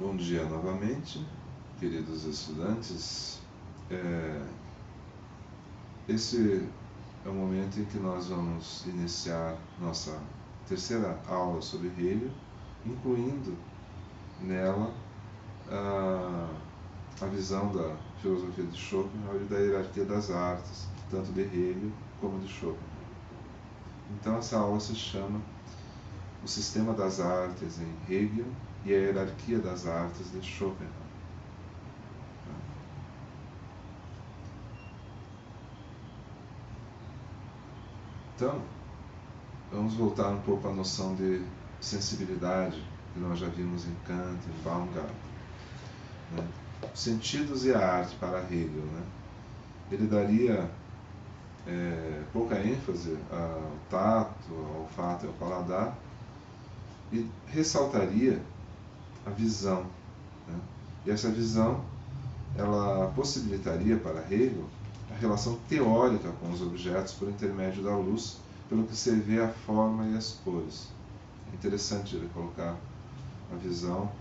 Bom dia novamente, queridos estudantes. Esse é o momento em que nós vamos iniciar nossa terceira aula sobre Hegel, incluindo nela a visão da filosofia de Schopenhauer e da hierarquia das artes, tanto de Hegel como de Schopenhauer. Então essa aula se chama O Sistema das Artes em Hegel e a Hierarquia das Artes de Schopenhauer. Então, vamos voltar um pouco à noção de sensibilidade que nós já vimos em Kant, em Baumgarten. Né? Sentidos e a arte para Hegel. Né? Ele daria pouca ênfase ao tato, ao olfato e ao paladar e ressaltaria a visão. Né? E essa visão ela possibilitaria para Hegel a relação teórica com os objetos por intermédio da luz, pelo que se vê a forma e as cores. É interessante ele colocar a visão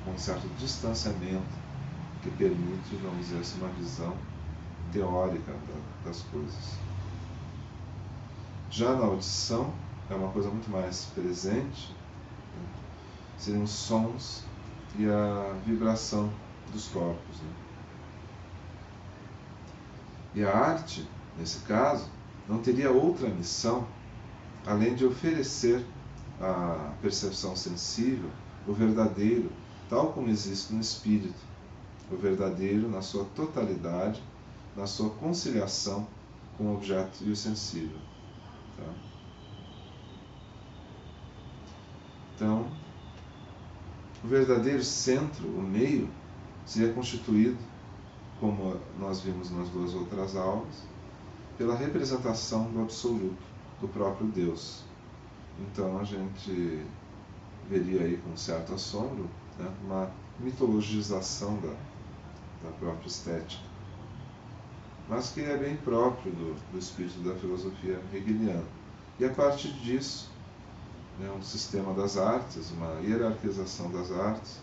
com um certo distanciamento que permite, vamos dizer assim, uma visão teórica das coisas. Já na audição, é uma coisa muito mais presente, né? Seriam os sons e a vibração dos corpos. Né? E a arte, nesse caso, não teria outra missão além de oferecer à percepção sensível o verdadeiro, tal como existe no espírito, o verdadeiro na sua totalidade, na sua conciliação com o objeto e o sensível. Tá? Então, o verdadeiro centro, o meio, seria constituído, como nós vimos nas duas outras aulas, pela representação do absoluto, do próprio Deus. Então a gente veria aí com certo assombro, né, uma mitologização da própria estética, mas que é bem próprio do espírito da filosofia hegeliana. E a partir disso, né, um sistema das artes, uma hierarquização das artes,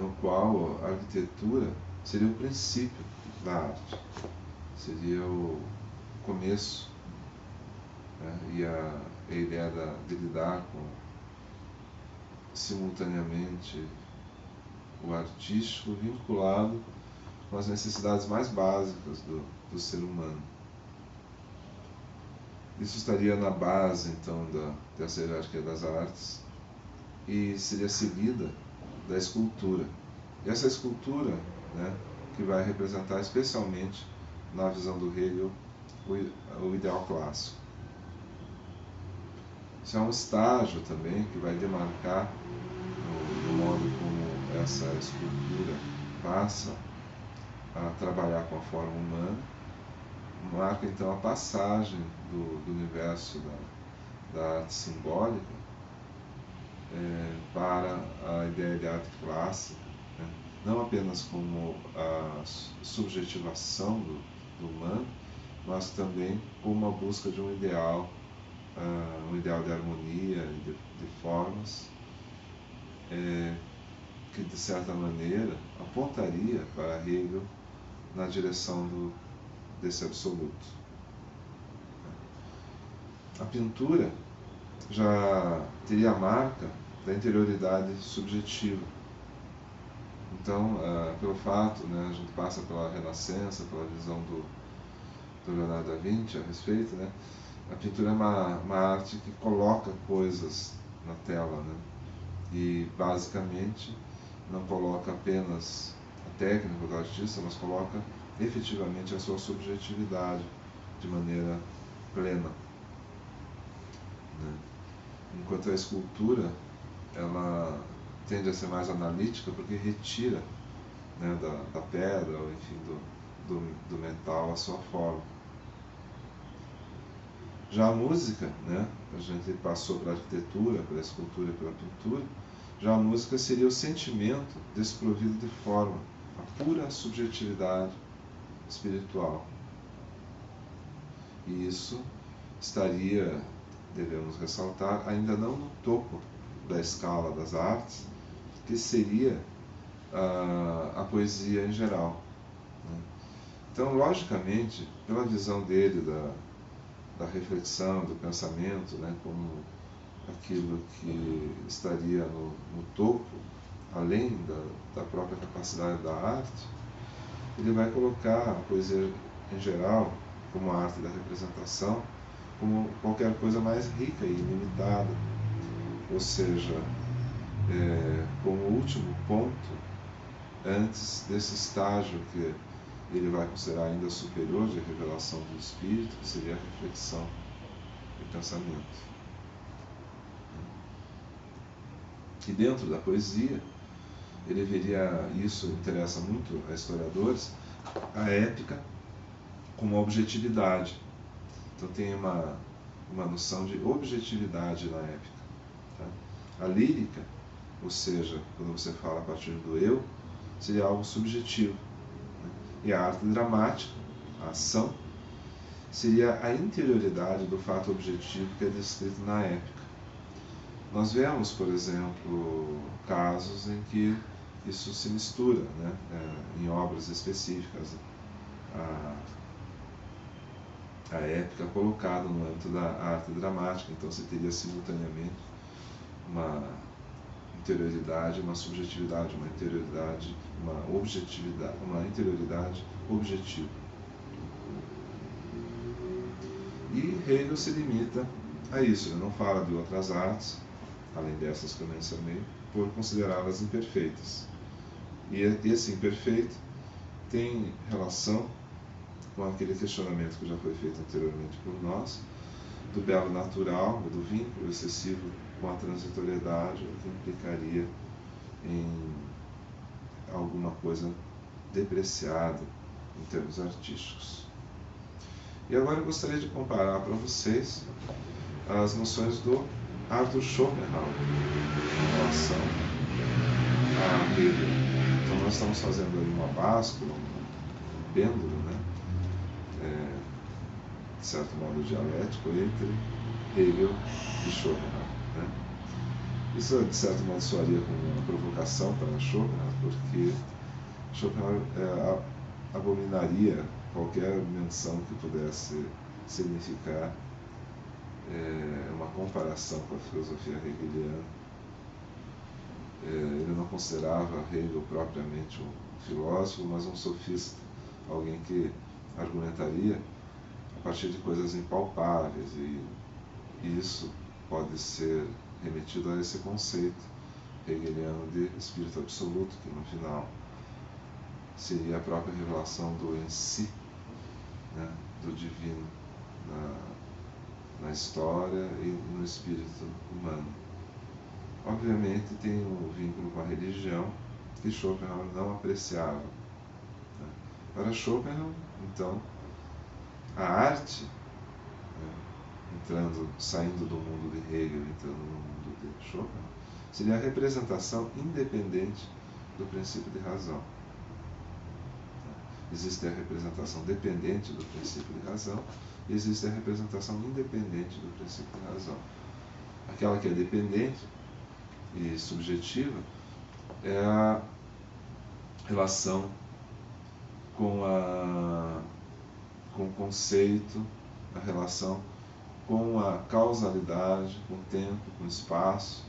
no qual a arquitetura seria o princípio da arte, seria o começo, né, e a ideia de lidar com simultaneamente o artístico vinculado com as necessidades mais básicas do ser humano. Isso estaria na base, então, dessa hierarquia das artes e seria seguida da escultura. E essa escultura, né, que vai representar especialmente, na visão do Hegel, o ideal clássico. Isso é um estágio também que vai demarcar no modo como essa escultura passa a trabalhar com a forma humana, marca então a passagem do universo da arte simbólica para a ideia de arte clássica, né? Não apenas como a subjetivação do humano, mas também como a busca de um ideal de harmonia e de formas, que de certa maneira apontaria para Hegel na direção desse absoluto. A pintura já teria a marca da interioridade subjetiva. Então, pelo fato, né, a gente passa pela Renascença, pela visão do Leonardo da Vinci a respeito, né, a pintura é uma arte que coloca coisas na tela, né, e basicamente não coloca apenas a técnica do artista, mas coloca efetivamente a sua subjetividade de maneira plena. Né? Enquanto a escultura ela tende a ser mais analítica porque retira, né, da pedra ou enfim do metal a sua forma. Já a música, né, a gente passou pela arquitetura, pela escultura e pela pintura. Já a música seria o sentimento desprovido de forma, a pura subjetividade espiritual. E isso estaria, devemos ressaltar, ainda não no topo da escala das artes, que seria a poesia em geral, né? Então, logicamente, pela visão dele da reflexão, do pensamento, né, como aquilo que estaria no topo, além da própria capacidade da arte, ele vai colocar a poesia em geral, como a arte da representação, como qualquer coisa mais rica e ilimitada, ou seja, como último ponto, antes desse estágio que ele vai considerar ainda superior de revelação do espírito, que seria a reflexão e pensamento. E dentro da poesia, ele veria, isso interessa muito a historiadores, a épica como objetividade. Então tem uma noção de objetividade na épica, tá? A lírica, ou seja, quando você fala a partir do eu, seria algo subjetivo, né? E a arte dramática, a ação, seria a interioridade do fato objetivo que é descrito na épica. Nós vemos, por exemplo, casos em que isso se mistura, né? Em obras específicas. A épica colocada no âmbito da arte dramática, então você teria simultaneamente uma interioridade, uma subjetividade, uma interioridade, uma objetividade, uma interioridade objetiva. E Hegel se limita a isso, ele não fala de outras artes, além dessas que eu mencionei, por considerá-las imperfeitas. E esse imperfeito tem relação com aquele questionamento que já foi feito anteriormente por nós, do belo natural, do vínculo excessivo com a transitoriedade, o que implicaria em alguma coisa depreciada em termos artísticos. E agora eu gostaria de comparar para vocês as noções do Arthur Schopenhauer em relação a Hegel. Então nós estamos fazendo ali uma báscula, um pêndulo, né? De certo modo dialético entre Hegel e Schopenhauer, né? Isso de certo modo soaria como uma provocação para Schopenhauer, porque Schopenhauer abominaria qualquer menção que pudesse significar uma comparação com a filosofia hegeliana. Ele não considerava Hegel propriamente um filósofo, mas um sofista, alguém que argumentaria a partir de coisas impalpáveis, e isso pode ser remetido a esse conceito hegeliano de espírito absoluto, que no final seria a própria revelação do em si, né, do divino na história e no espírito humano. Obviamente tem um vínculo com a religião que Schopenhauer não apreciava, né? Para Schopenhauer, então, a arte, né, saindo do mundo de Hegel, entrando no mundo de Schopenhauer, seria a representação independente do princípio de razão. Existe a representação dependente do princípio de razão e existe a representação independente do princípio de razão. Aquela que é dependente e subjetiva é a relação com o conceito, a relação com a causalidade, com o tempo, com o espaço,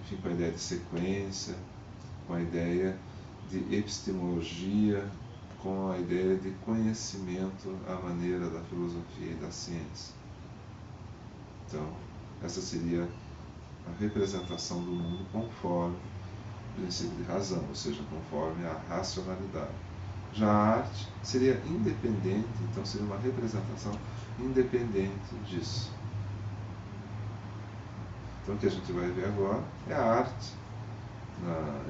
enfim, com a ideia de sequência, com a ideia de epistemologia, com a ideia de conhecimento à maneira da filosofia e da ciência. Então, essa seria a representação do mundo conforme o princípio de razão, ou seja, conforme a racionalidade. Já a arte seria independente, então seria uma representação independente disso. Então o que a gente vai ver agora é a arte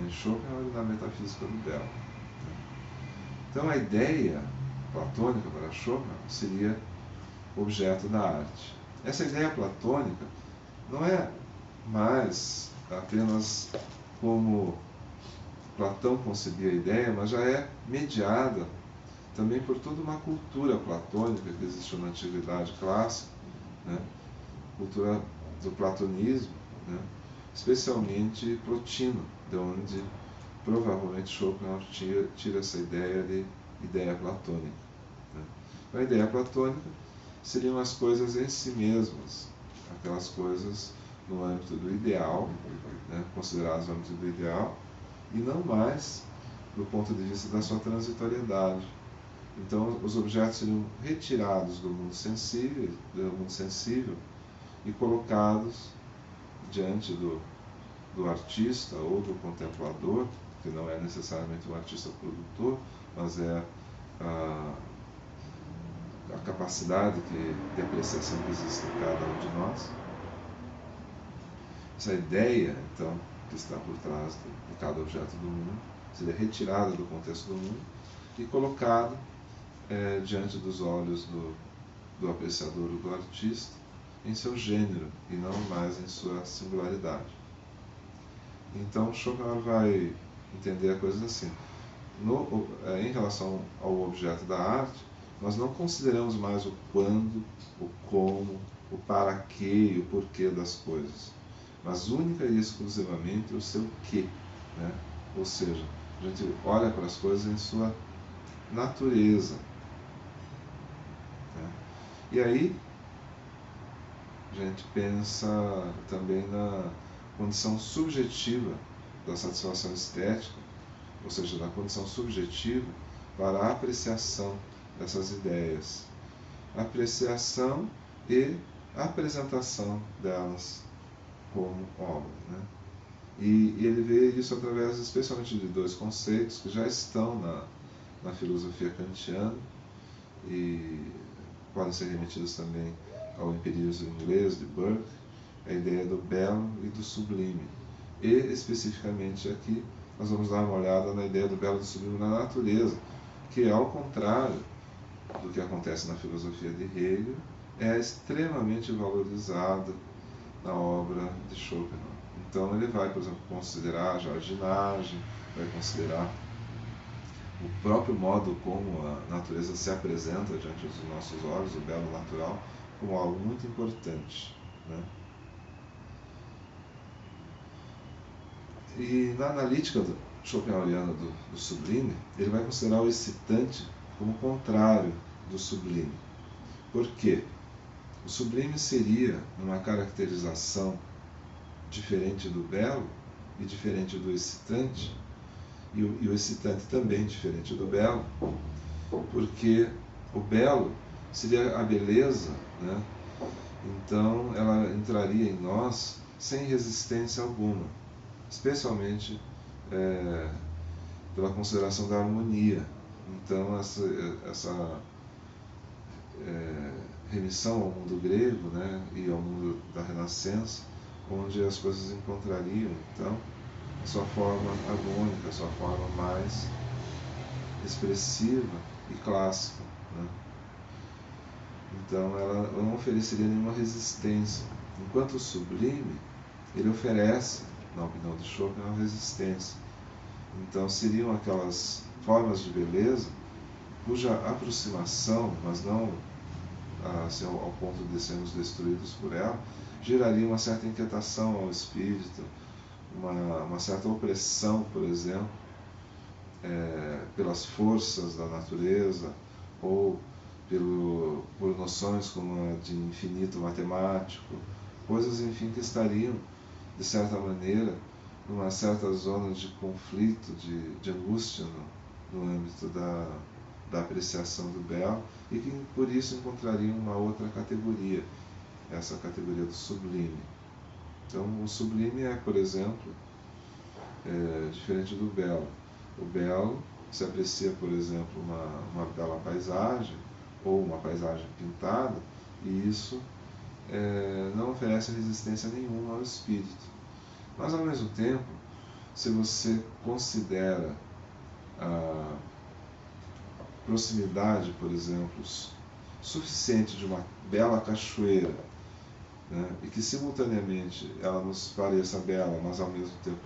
em Schopenhauer e na metafísica do belo. Então a ideia platônica para Schopenhauer seria objeto da arte. Essa ideia platônica não é mais apenas como Platão concebia a ideia, mas já é mediada também por toda uma cultura platônica que existiu na antiguidade clássica, né? Cultura do platonismo, né? especialmente Plotino, de onde provavelmente Schopenhauer tira essa ideia de ideia platônica. Né? A ideia platônica seriam as coisas em si mesmas, aquelas coisas no âmbito do ideal, né, consideradas no âmbito do ideal, e não mais do ponto de vista da sua transitoriedade. Então, os objetos seriam retirados do mundo sensível e colocados diante do artista ou do contemplador, que não é necessariamente um artista produtor, mas é a capacidade de apreciação que existe em cada um de nós. Essa ideia, então, que está por trás de cada objeto do mundo, seria retirada do contexto do mundo e colocada diante dos olhos do apreciador ou do artista em seu gênero e não mais em sua singularidade. Então, Schopenhauer vai entender a coisa assim. Em relação ao objeto da arte, nós não consideramos mais o quando, o como, o para quê e o porquê das coisas, mas única e exclusivamente o seu quê, né? Ou seja, a gente olha para as coisas em sua natureza. Né? E aí, a gente pensa também na condição subjetiva da satisfação estética, ou seja, na condição subjetiva para a apreciação dessas ideias. Apreciação e apresentação delas como obra. Né? E ele vê isso através especialmente de dois conceitos que já estão na filosofia kantiana e podem ser remetidos também ao empirismo inglês de Burke, a ideia do belo e do sublime. E, especificamente aqui, nós vamos dar uma olhada na ideia do belo e do sublime na natureza, que, ao contrário do que acontece na filosofia de Hegel, é extremamente valorizado na obra de Schopenhauer. Então ele vai, por exemplo, considerar a jardinagem, vai considerar o próprio modo como a natureza se apresenta diante dos nossos olhos, o belo natural, como algo muito importante. Né? E na analítica schopenhaueriana do sublime, ele vai considerar o excitante como contrário do sublime. Por quê? O sublime seria uma caracterização diferente do belo e diferente do excitante, e o excitante também diferente do belo, porque o belo seria a beleza, né? Então ela entraria em nós sem resistência alguma, especialmente pela consideração da harmonia. Então essa remissão ao mundo grego, né, e ao mundo da Renascença, onde as coisas encontrariam então a sua forma harmônica, a sua forma mais expressiva e clássica. Né? Então ela não ofereceria nenhuma resistência, enquanto o sublime ele oferece, na opinião de Schopenhauer, uma resistência. Então seriam aquelas formas de beleza cuja aproximação, mas não assim, ao ponto de sermos destruídos por ela, geraria uma certa inquietação ao espírito, uma certa opressão, por exemplo, pelas forças da natureza, ou por noções como a de infinito matemático, coisas, enfim, que estariam, de certa maneira, numa certa zona de conflito, de angústia no âmbito da apreciação do belo, e que por isso encontrariam uma outra categoria, essa categoria do sublime. Então, o sublime é, por exemplo, diferente do belo. O belo se aprecia, por exemplo, uma bela paisagem ou uma paisagem pintada, e isso não oferece resistência nenhuma ao espírito. Mas, ao mesmo tempo, se você considera a proximidade, por exemplo, suficiente de uma bela cachoeira, né, e que simultaneamente ela nos pareça bela, mas ao mesmo tempo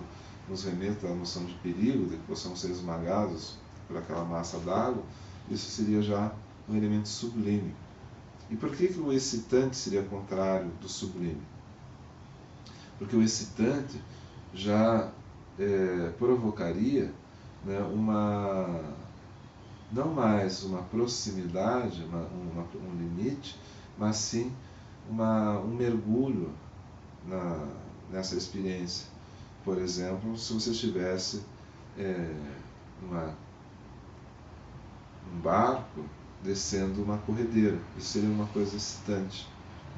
nos remeta à noção de perigo, de que possamos ser esmagados por aquela massa d'água, isso seria já um elemento sublime. E por que o excitante seria contrário do sublime? porque o excitante já provocaria, né, não mais uma proximidade, um limite, mas sim um mergulho nessa experiência. Por exemplo, se você estivesse num barco descendo uma corredeira, isso seria uma coisa excitante.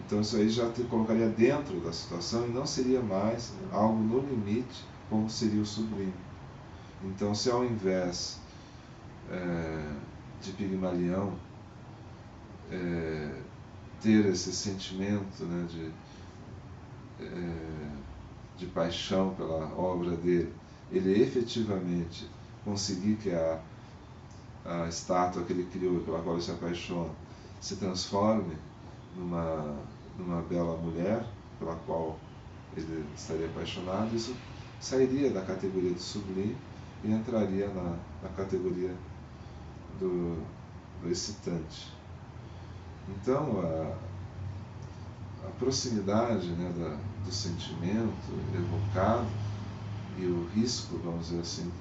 Então isso aí já te colocaria dentro da situação e não seria mais algo no limite, como seria o sublime. Então, se ao invés de Pigmalião ter esse sentimento, né, de paixão pela obra dele, ele efetivamente conseguir que a estátua que ele criou, pela qual ele se apaixona, se transforme numa bela mulher pela qual ele estaria apaixonado, isso sairia da categoria do sublime e entraria na categoria do excitante. Então, a proximidade, né, do sentimento evocado e o risco, vamos dizer assim,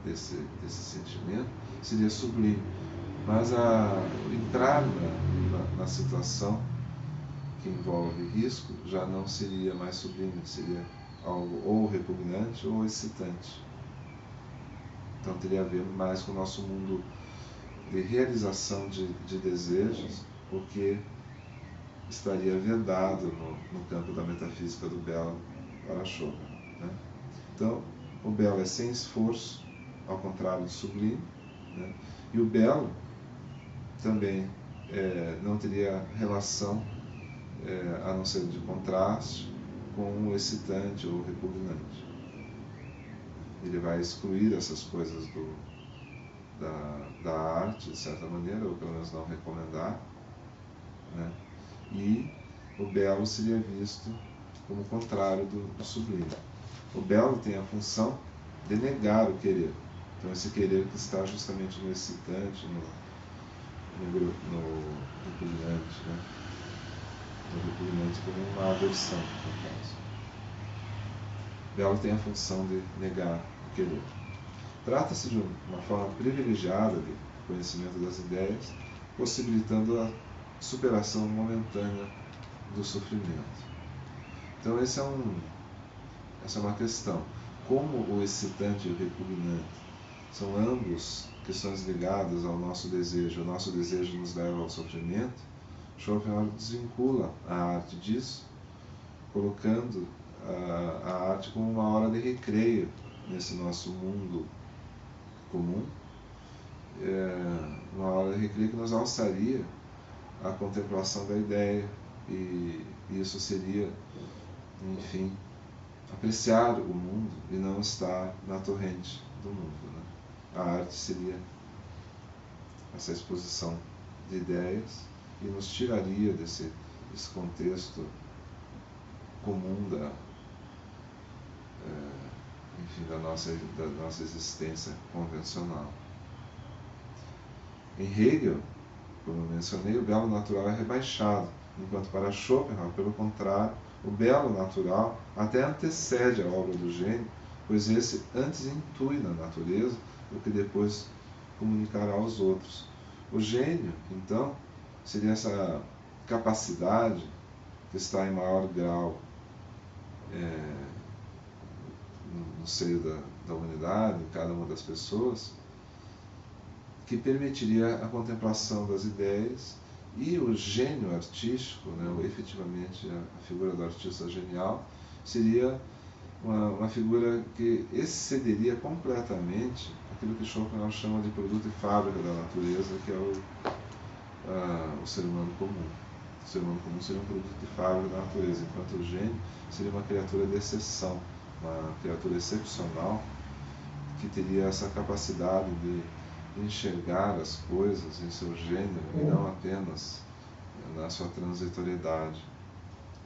desse sentimento seria sublime. Mas entrar na situação que envolve risco já não seria mais sublime, seria algo ou repugnante ou excitante. Então teria a ver mais com o nosso mundo de realização de desejos, porque estaria vedado no campo da metafísica do belo para Schopenhauer, né? Então, o belo é sem esforço, ao contrário do sublime, né? E o belo também não teria relação, a não ser de contraste, com o excitante ou repugnante. Ele vai excluir essas coisas da arte, de certa maneira, ou pelo menos não recomendar, né? E o belo seria visto como o contrário do sublime. O belo tem a função de negar o querer. Então, esse querer que está justamente no excitante, no repugnante, né? No repugnante como uma aversão, no caso. O belo tem a função de negar o querer. Trata-se de uma forma privilegiada de conhecimento das ideias, possibilitando a superação momentânea do sofrimento. Então, essa é uma questão. Como o excitante e o repugnante são ambos questões ligadas ao nosso desejo, o nosso desejo nos leva ao sofrimento, Schopenhauer desvincula a arte disso, colocando a arte como uma hora de recreio nesse nosso mundo comum, uma hora de recreio que nos alçaria à contemplação da ideia, e isso seria, enfim, apreciar o mundo e não estar na torrente do mundo, né? A arte seria essa exposição de ideias e nos tiraria desse contexto comum da nossa existência convencional. Em Hegel, como eu mencionei, o belo natural é rebaixado, enquanto para Schopenhauer, pelo contrário, o belo natural até antecede a obra do gênio, pois esse antes intui na natureza o que depois comunicará aos outros. O gênio, então, seria essa capacidade que está em maior grau no seio da humanidade, em cada uma das pessoas, que permitiria a contemplação das ideias, e o gênio artístico, né, ou efetivamente a figura do artista genial, seria uma figura que excederia completamente aquilo que Schopenhauer chama de produto e fábrica da natureza, que é o ser humano comum. O ser humano comum seria um produto e fábrica da natureza, enquanto o gênio seria uma criatura de exceção, uma criatura excepcional, que teria essa capacidade de enxergar as coisas em seu gênero e não apenas na sua transitoriedade.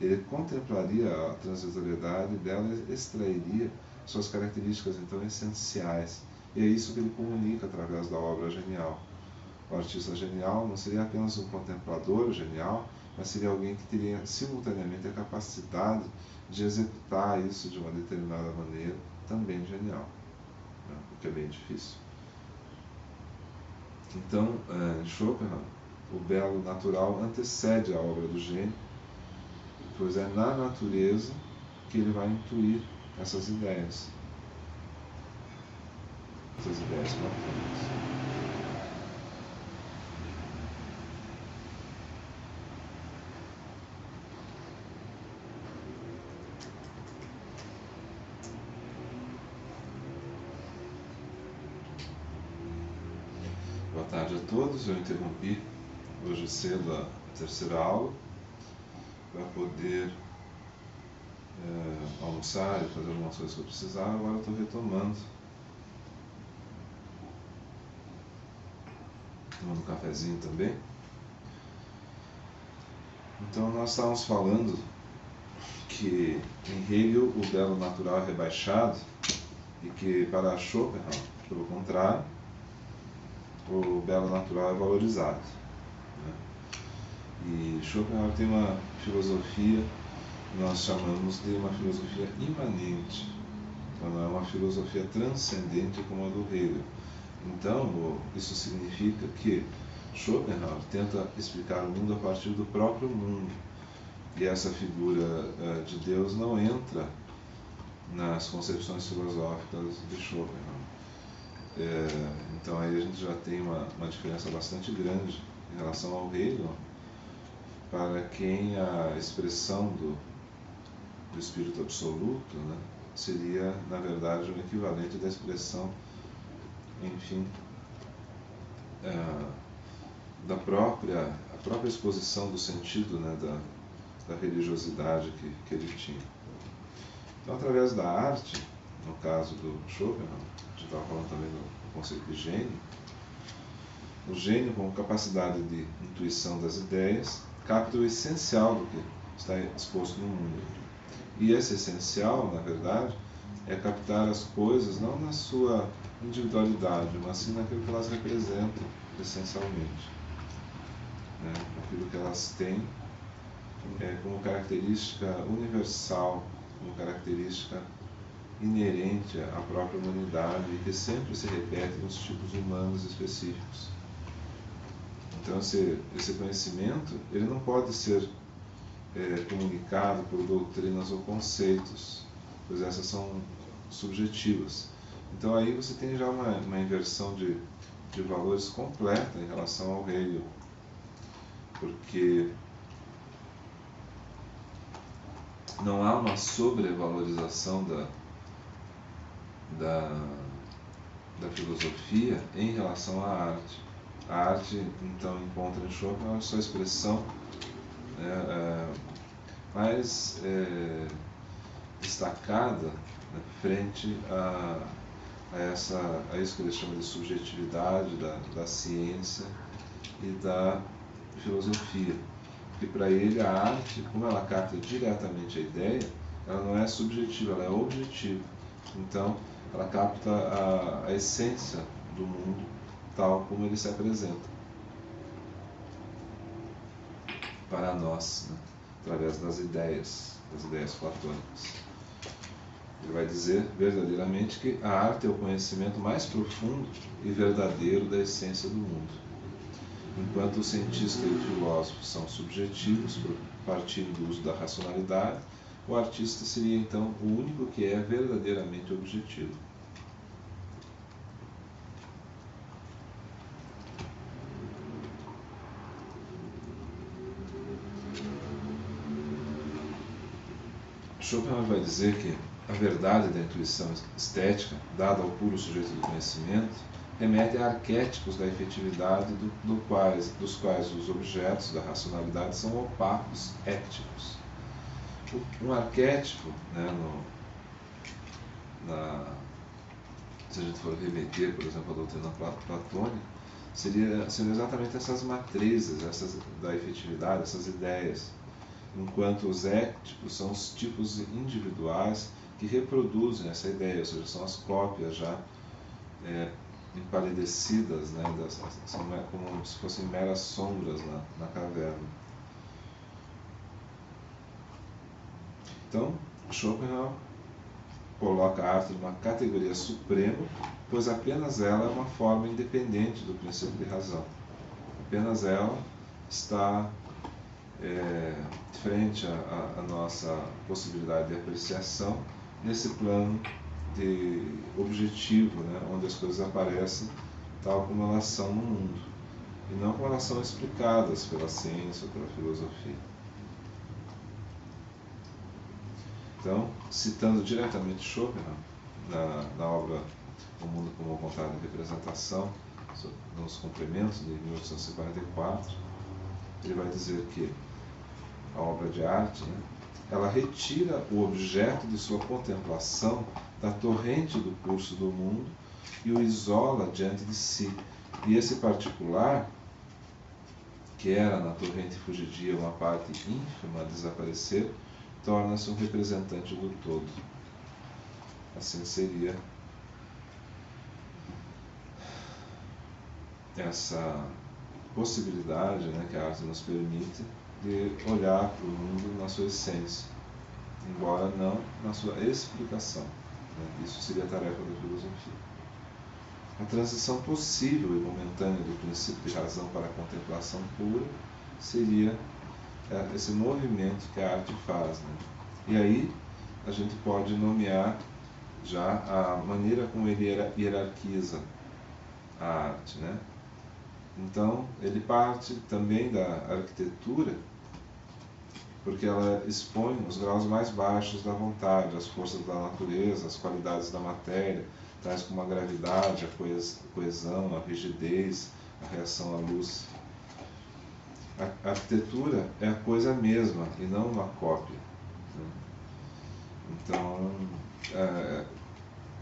Ele contemplaria a transitoriedade dela e extrairia suas características então essenciais. E é isso que ele comunica através da obra genial. O artista genial não seria apenas um contemplador genial, mas seria alguém que teria simultaneamente a capacidade de executar isso de uma determinada maneira, também genial, né? O que é bem difícil. Então, em Schopenhauer, o belo natural antecede a obra do gênio, pois é na natureza que ele vai intuir essas ideias platônicas. Boa tarde a todos. Eu interrompi hoje cedo a terceira aula para poder almoçar e fazer algumas coisas que eu precisava. Agora eu estou retomando, tomando um cafezinho também. Então nós estávamos falando que em Hegel o belo natural é rebaixado e que para Schopenhauer, pelo contrário, o belo natural é valorizado, né? E Schopenhauer tem uma filosofia que nós chamamos de uma filosofia imanente, então não é uma filosofia transcendente como a do Hegel. Então isso significa que Schopenhauer tenta explicar o mundo a partir do próprio mundo, e essa figura de Deus não entra nas concepções filosóficas de Schopenhauer. Então aí a gente já tem uma diferença bastante grande em relação ao Hegel, para quem a expressão do Espírito Absoluto, né, seria, na verdade, um equivalente da expressão, enfim, a própria exposição do sentido, né, da religiosidade que ele tinha. Então, através da arte, no caso do Schopenhauer, a gente estava falando também do conceito de gênio, o gênio, com capacidade de intuição das ideias, capta o essencial do que está exposto no mundo. E esse essencial, na verdade, é captar as coisas não na sua individualidade, mas sim naquilo que elas representam essencialmente, né? Aquilo que elas têm como característica universal, como característica inerente à própria humanidade e que sempre se repete nos tipos humanos específicos. Então esse conhecimento ele não pode ser comunicado por doutrinas ou conceitos, pois essas são subjetivas. Então aí você tem já uma inversão de valores completa em relação ao Hegel, porque não há uma sobrevalorização da filosofia em relação à arte. A arte, então, encontra em Schopenhauer a sua expressão mais destacada, né, frente a isso que ele chama de subjetividade da ciência e da filosofia. Porque para ele a arte, como ela capta diretamente a ideia, ela não é subjetiva, ela é objetiva. Então, ela capta a essência do mundo tal como ele se apresenta para nós, né, através das ideias platônicas. Ele vai dizer verdadeiramente que a arte é o conhecimento mais profundo e verdadeiro da essência do mundo. Enquanto o cientista e o filósofo são subjetivos, partindo do uso da racionalidade, o artista seria então o único que é verdadeiramente objetivo. Schopenhauer vai dizer que a verdade da intuição estética, dada ao puro sujeito do conhecimento, remete a arquétipos da efetividade dos quais os objetos da racionalidade são opacos, écticos. Um arquétipo, né, se a gente for remeter, por exemplo, à doutrina platônica, seriam exatamente essas matrizes da efetividade, essas ideias, enquanto os éctipos são os tipos individuais que reproduzem essa ideia, ou seja, são as cópias já empalidecidas, né, são como se fossem meras sombras na caverna. Então, Schopenhauer coloca a arte numa categoria suprema, pois apenas ela é uma forma independente do princípio de razão. Apenas ela está frente à nossa possibilidade de apreciação nesse plano de objetivo, né, onde as coisas aparecem tal como elas são no mundo, e não como elas são explicadas pela ciência ou pela filosofia. Então, citando diretamente Schopenhauer, na obra O Mundo como Vontade de Representação, nos complementos de 1844, ele vai dizer que a obra de arte, né, ela retira o objeto de sua contemplação da torrente do curso do mundo e o isola diante de si. E esse particular, que era na torrente fugidia uma parte ínfima a desaparecer, torna-se um representante do todo. Assim seria essa possibilidade, né, que a arte nos permite de olhar para o mundo na sua essência, embora não na sua explicação. Né? Isso seria a tarefa da filosofia. A transição possível e momentânea do princípio de razão para a contemplação pura seria esse movimento que a arte faz. Né? E aí a gente pode nomear já a maneira como ele hierarquiza a arte. Né? Então, ele parte também da arquitetura, porque ela expõe os graus mais baixos da vontade, as forças da natureza, as qualidades da matéria, tais como a gravidade, a coesão, a rigidez, a reação à luz. A arquitetura é a coisa mesma e não uma cópia. Né? Então,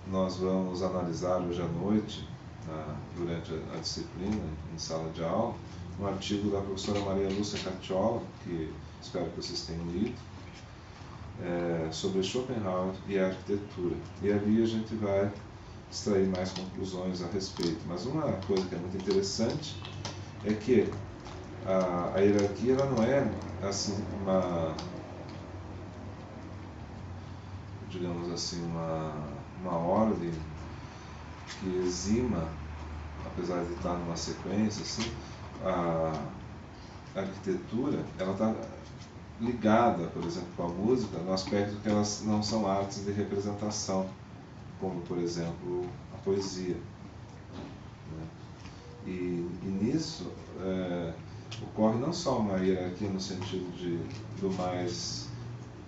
nós vamos analisar hoje à noite, durante a disciplina, em sala de aula, um artigo da professora Maria Lúcia Cacciola, que espero que vocês tenham lido, sobre Schopenhauer e a arquitetura. E ali a gente vai extrair mais conclusões a respeito. Mas uma coisa que é muito interessante é que a hierarquia ela não é assim digamos assim, uma ordem que exima, apesar de estar numa sequência, assim, a arquitetura ela está ligada, por exemplo, com a música, no aspecto que elas não são artes de representação, como, por exemplo, a poesia. Né? E nisso ocorre não só uma hierarquia no sentido do mais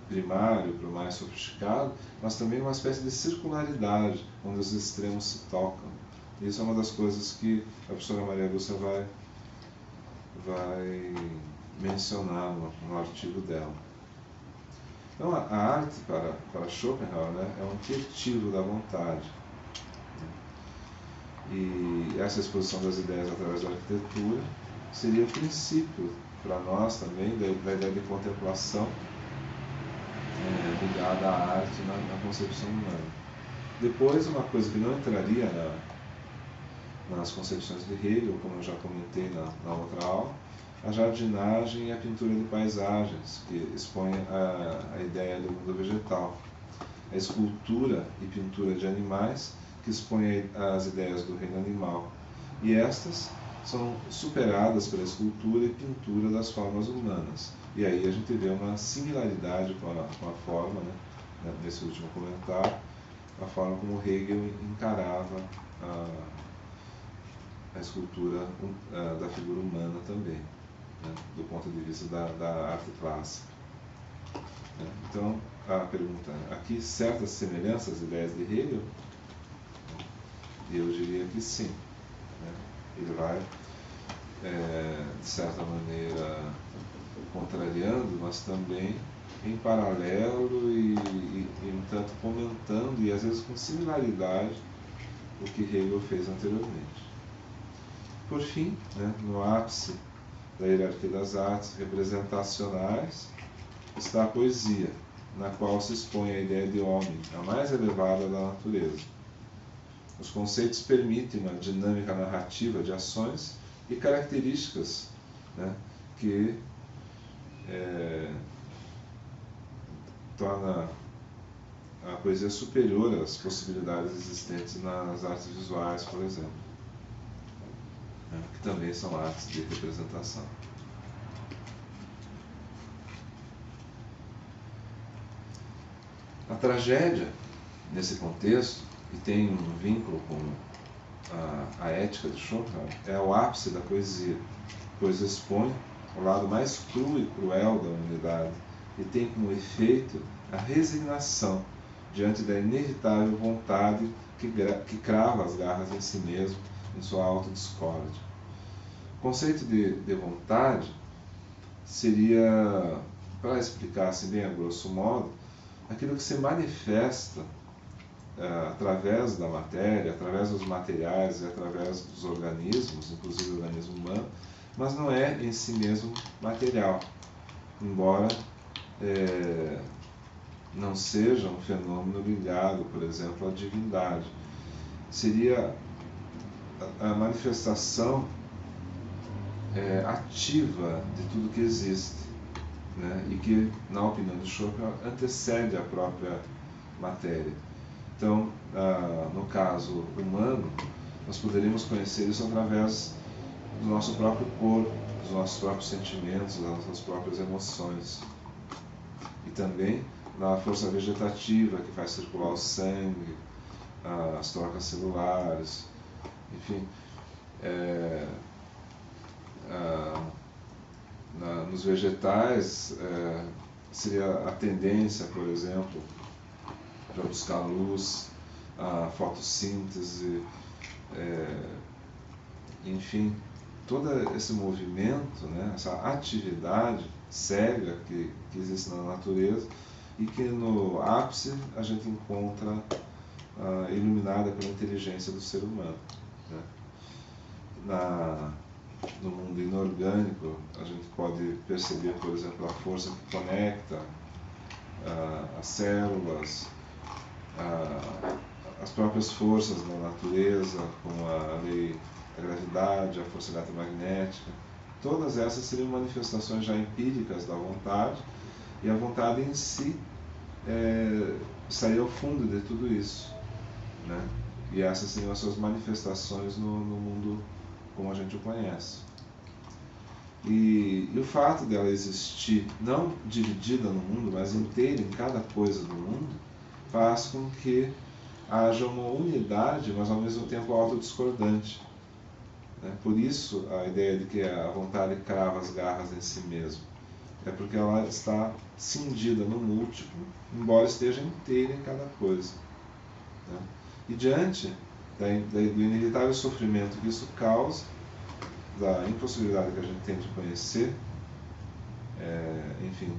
primário para o mais sofisticado, mas também uma espécie de circularidade, onde os extremos se tocam. Isso é uma das coisas que a professora Maria Lúcia vai mencionar no artigo dela. Então, a arte para Schopenhauer, né, é um quietilho da vontade. E essa exposição das ideias através da arquitetura seria o princípio para nós também da ideia de contemplação ligada à arte na concepção humana. Depois, uma coisa que não entraria nas concepções de Hegel, como eu já comentei na outra aula, a jardinagem e a pintura de paisagens, que expõe a ideia do mundo vegetal. A escultura e pintura de animais, que expõe as ideias do reino animal. E estas são superadas pela escultura e pintura das formas humanas. E aí a gente vê uma similaridade com a forma, né, nesse último comentário, a forma como Hegel encarava a escultura da figura humana também, né, do ponto de vista da arte clássica. Então, a pergunta, aqui certas semelhanças às ideias de Hegel? Eu diria que sim. Né? Ele vai, de certa maneira, contrariando, mas também em paralelo e um tanto comentando, e às vezes com similaridade, o que Hegel fez anteriormente. Por fim, né, no ápice da hierarquia das artes representacionais, está a poesia, na qual se expõe a ideia de homem, a mais elevada da natureza. Os conceitos permitem uma dinâmica narrativa de ações e características, né, que torna a poesia superior às possibilidades existentes nas artes visuais, por exemplo, né, que também são artes de representação. A tragédia, nesse contexto, e tem um vínculo com a ética de Schopenhauer, é o ápice da poesia, pois expõe o lado mais cru e cruel da humanidade e tem como efeito a resignação diante da inevitável vontade que crava as garras em si mesmo, em sua autodiscórdia. O conceito de vontade seria, para explicar assim bem a grosso modo, aquilo que se manifesta através da matéria, através dos materiais e através dos organismos, inclusive o organismo humano, mas não é em si mesmo material, embora não seja um fenômeno ligado, por exemplo, à divindade. Seria a manifestação ativa de tudo que existe, né? E que, na opinião de Schopenhauer, antecede a própria matéria. Então, no caso humano, nós poderíamos conhecer isso através do nosso próprio corpo, dos nossos próprios sentimentos, das nossas próprias emoções. E também na força vegetativa que faz circular o sangue, as trocas celulares, enfim. Nos vegetais, seria a tendência, por exemplo, para buscar luz, a fotossíntese, enfim, todo esse movimento, né, essa atividade cega que existe na natureza e que no ápice a gente encontra iluminada pela inteligência do ser humano, né? No mundo inorgânico, a gente pode perceber, por exemplo, a força que conecta as células, as próprias forças da natureza, como a lei da gravidade, a força eletromagnética. Todas essas seriam manifestações já empíricas da vontade, e a vontade em si estaria ao fundo de tudo isso, né? E essas seriam as suas manifestações no mundo como a gente o conhece. E o fato dela existir, não dividida no mundo, mas inteira em cada coisa do mundo, faz com que haja uma unidade, mas ao mesmo tempo autodiscordante. Por isso a ideia de que a vontade crava as garras em si mesmo. É porque ela está cindida no múltiplo, embora esteja inteira em cada coisa. E diante do inevitável sofrimento que isso causa, da impossibilidade que a gente tem de conhecer, enfim,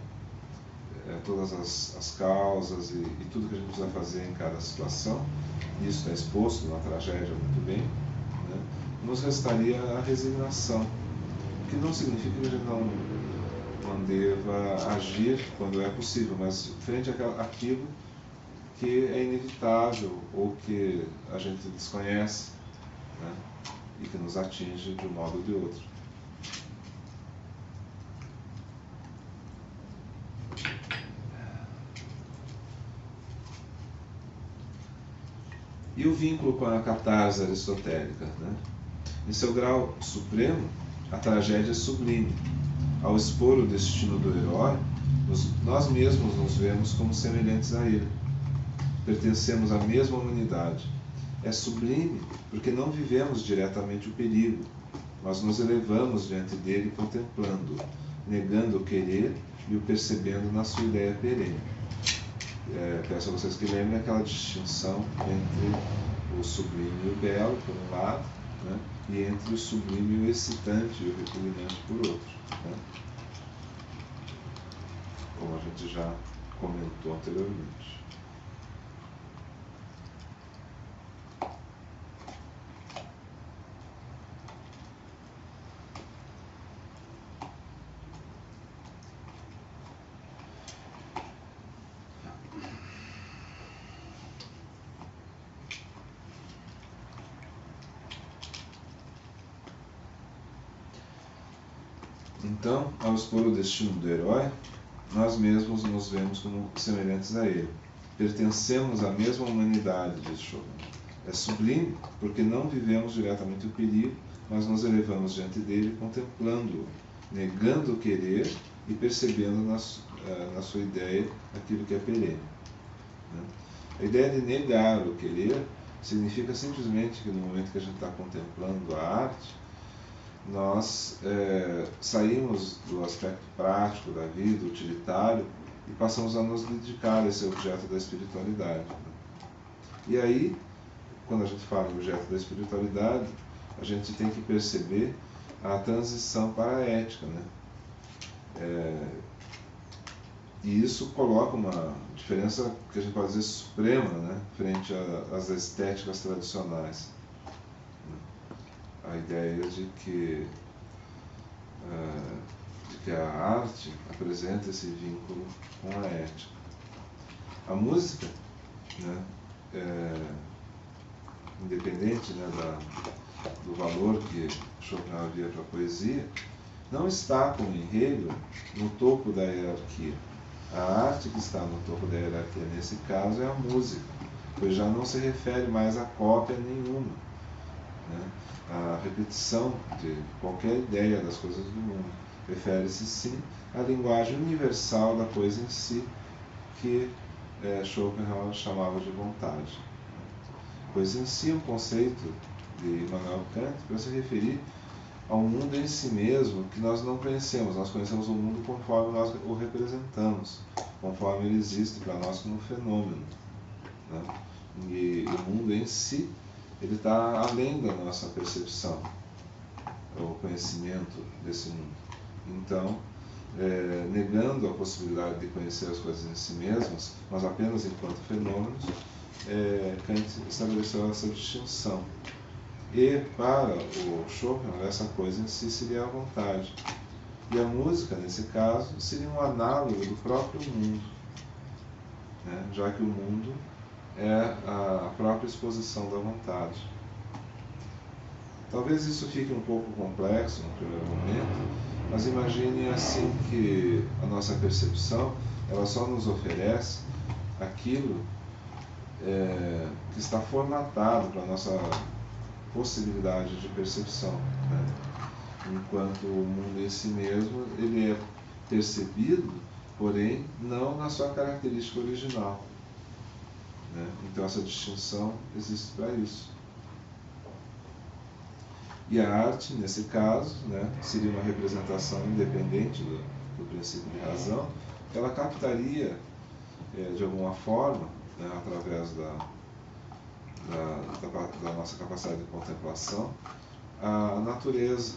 todas as causas e tudo que a gente precisa fazer em cada situação, e isso está exposto na tragédia muito bem, né? Nos restaria a resignação, que não significa que a gente não deva agir quando é possível, mas frente àquilo que é inevitável ou que a gente desconhece, né? E que nos atinge de um modo ou de outro. E o vínculo com a catarse aristotélica, né? Em seu grau supremo, a tragédia é sublime. Ao expor o destino do herói, nós mesmos nos vemos como semelhantes a ele. Pertencemos à mesma humanidade. É sublime porque não vivemos diretamente o perigo, mas nos elevamos diante dele contemplando-o, negando o querer e o percebendo na sua ideia perene. Peço a vocês que lembrem aquela distinção entre o sublime e o belo, por um lado, né, e entre o sublime e o excitante e o repugnante, por outro, né, como a gente já comentou anteriormente. Então, ao expor o destino do herói, nós mesmos nos vemos como semelhantes a ele. Pertencemos à mesma humanidade, diz Schopenhauer. É sublime porque não vivemos diretamente o perigo, mas nos elevamos diante dele contemplando-o, negando o querer e percebendo na sua ideia aquilo que é perene. A ideia de negar o querer significa simplesmente que no momento que a gente está contemplando a arte, nós saímos do aspecto prático da vida, utilitário, e passamos a nos dedicar a esse objeto da espiritualidade. E aí, quando a gente fala em objeto da espiritualidade, a gente tem que perceber a transição para a ética, e isso coloca uma diferença que a gente pode dizer suprema, frente às estéticas tradicionais. A ideia de que a arte apresenta esse vínculo com a ética. A música, independente do valor que Schopenhauer havia para a poesia, não está como enredo no topo da hierarquia. A arte que está no topo da hierarquia, nesse caso, é a música, pois já não se refere mais a cópia nenhuma, a repetição de qualquer ideia das coisas do mundo. Refere-se, sim, à linguagem universal da coisa em si, que Schopenhauer chamava de vontade. Coisa em si é um conceito de Immanuel Kant para se referir ao mundo em si mesmo que nós não conhecemos. Nós conhecemos o mundo conforme nós o representamos, conforme ele existe para nós como um fenômeno. E o mundo em si, ele está além da nossa percepção, o conhecimento desse mundo. Então, negando a possibilidade de conhecer as coisas em si mesmas, mas apenas enquanto fenômenos, Kant estabeleceu essa distinção. E para o Schopenhauer, essa coisa em si seria a vontade. E a música, nesse caso, seria um análogo do próprio mundo, já que o mundo é a própria exposição da vontade. Talvez isso fique um pouco complexo no primeiro momento, mas imagine assim que a nossa percepção ela só nos oferece aquilo que está formatado para a nossa possibilidade de percepção, enquanto o mundo em si mesmo ele é percebido, porém não na sua característica original. Então essa distinção existe para isso. E a arte, nesse caso, seria uma representação independente do princípio de razão. Ela captaria, de alguma forma, através da nossa capacidade de contemplação, a natureza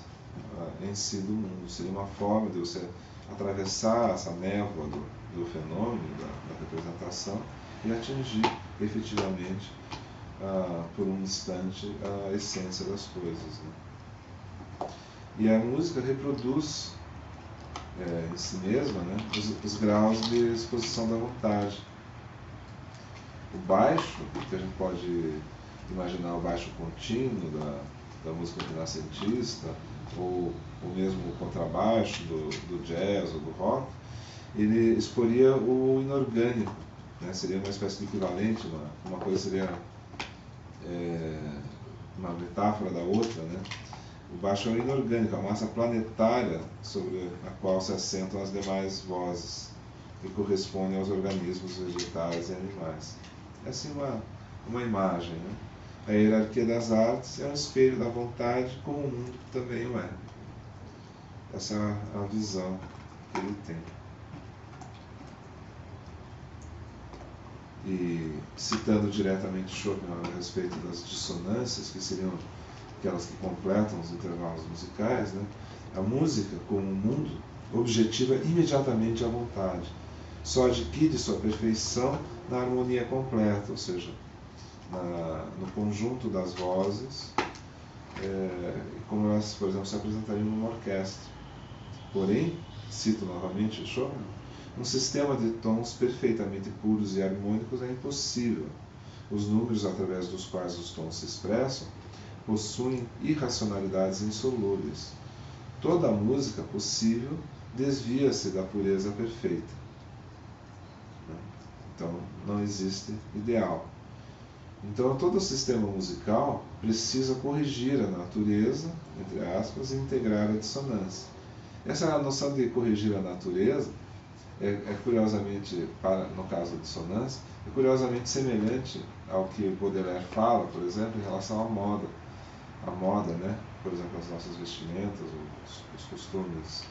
em si do mundo. Seria uma forma de você atravessar essa névoa do fenômeno, da representação, e atingir efetivamente, por um instante, a essência das coisas. E a música reproduz em si mesma os graus de exposição da vontade. O baixo, que a gente pode imaginar o baixo contínuo da música renascentista, ou mesmo o contrabaixo do jazz ou do rock, ele exporia o inorgânico, seria uma espécie de equivalente, uma coisa seria uma metáfora da outra. O baixo é o inorgânico, a massa planetária sobre a qual se assentam as demais vozes, que correspondem aos organismos vegetais e animais. É assim uma imagem. A hierarquia das artes é um espelho da vontade, como o mundo também o é. Essa é a visão que ele tem. E citando diretamente Schopenhauer a respeito das dissonâncias, que seriam aquelas que completam os intervalos musicais, a música, como um mundo, objetiva imediatamente a vontade. Só adquire sua perfeição na harmonia completa, ou seja, no conjunto das vozes, como elas, por exemplo, se apresentariam numa orquestra. Porém, cito novamente Schopenhauer, um sistema de tons perfeitamente puros e harmônicos é impossível. Os números através dos quais os tons se expressam possuem irracionalidades insolúveis. Toda a música possível desvia-se da pureza perfeita. Então não existe ideal. Então todo o sistema musical precisa corrigir a natureza, entre aspas, e integrar a dissonância. Essa noção de corrigir a natureza é curiosamente, no caso da dissonância, é curiosamente semelhante ao que Baudelaire fala, por exemplo, em relação à moda. A moda, né? Por exemplo, as nossas vestimentas, os costumes,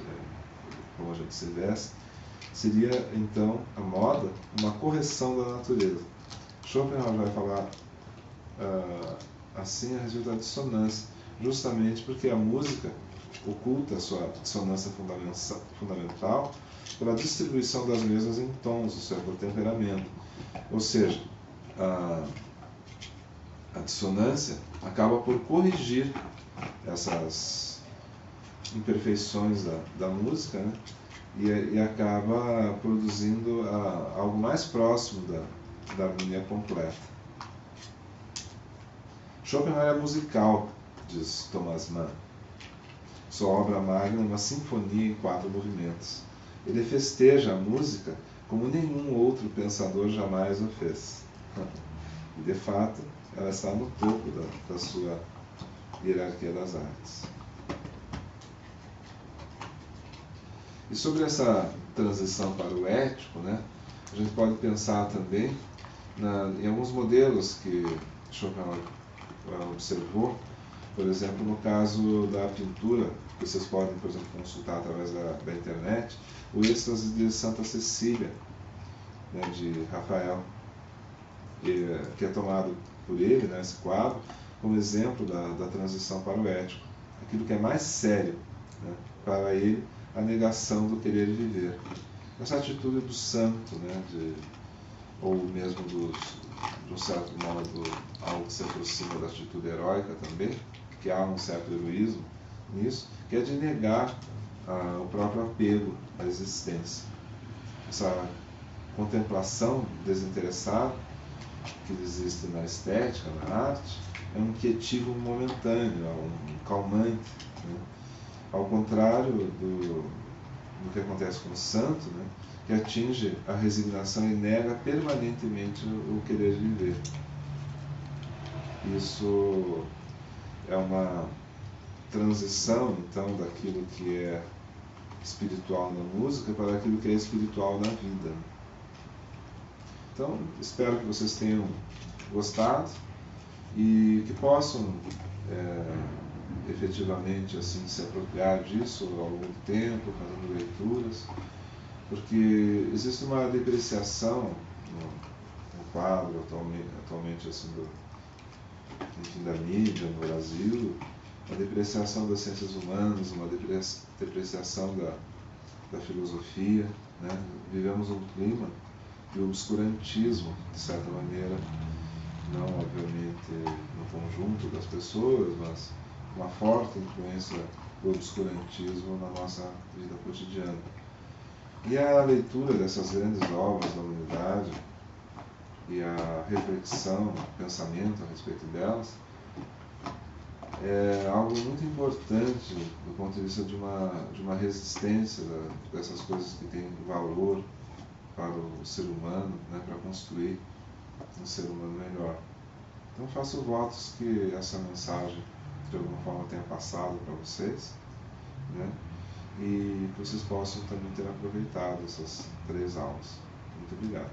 como a gente se veste, seria então a moda uma correção da natureza. Schopenhauer vai falar assim a respeito da dissonância, justamente porque a música oculta a sua dissonância fundamental pela distribuição das mesmas em tons, isso é, por temperamento. Ou seja, a dissonância acaba por corrigir essas imperfeições da música, né? E acaba produzindo algo mais próximo da harmonia completa. Schopenhauer é musical, diz Thomas Mann. Sua obra magna é uma sinfonia em 4 movimentos. Ele festeja a música como nenhum outro pensador jamais o fez. E, de fato, ela está no topo da sua hierarquia das artes. E sobre essa transição para o ético, né, a gente pode pensar também em alguns modelos que Schopenhauer observou, por exemplo, no caso da pintura, que vocês podem, por exemplo, consultar através da internet, o êxtase de Santa Cecília, né, de Rafael, que é tomado por ele, né, esse quadro, como exemplo da transição para o ético. Aquilo que é mais sério, né, para ele, a negação do querer viver. Essa atitude do santo, né, ou mesmo de um certo modo, algo que se aproxima da atitude heróica também, que há um certo heroísmo nisso, que é de negar o próprio apego à existência. Essa contemplação desinteressada que existe na estética, na arte, é um quietivo momentâneo, um calmante, né? Ao contrário do que acontece com o santo, né? Que atinge a resignação e nega permanentemente o querer viver. Isso é uma transição, então, daquilo que é espiritual na música para aquilo que é espiritual na vida. Então, espero que vocês tenham gostado e que possam efetivamente assim, se apropriar disso ao longo do tempo, fazendo leituras, porque existe uma depreciação no quadro atualmente assim, da mídia no Brasil, uma depreciação das ciências humanas, uma depreciação da filosofia, né? Vivemos um clima de obscurantismo, de certa maneira, não obviamente no conjunto das pessoas, mas uma forte influência do obscurantismo na nossa vida cotidiana. E a leitura dessas grandes obras da humanidade e a reflexão, o pensamento a respeito delas é algo muito importante do ponto de vista de uma resistência dessas coisas que têm valor para o ser humano, né, para construir um ser humano melhor. Então faço votos que essa mensagem de alguma forma tenha passado para vocês, né, e que vocês possam também ter aproveitado essas 3 aulas. Muito obrigado.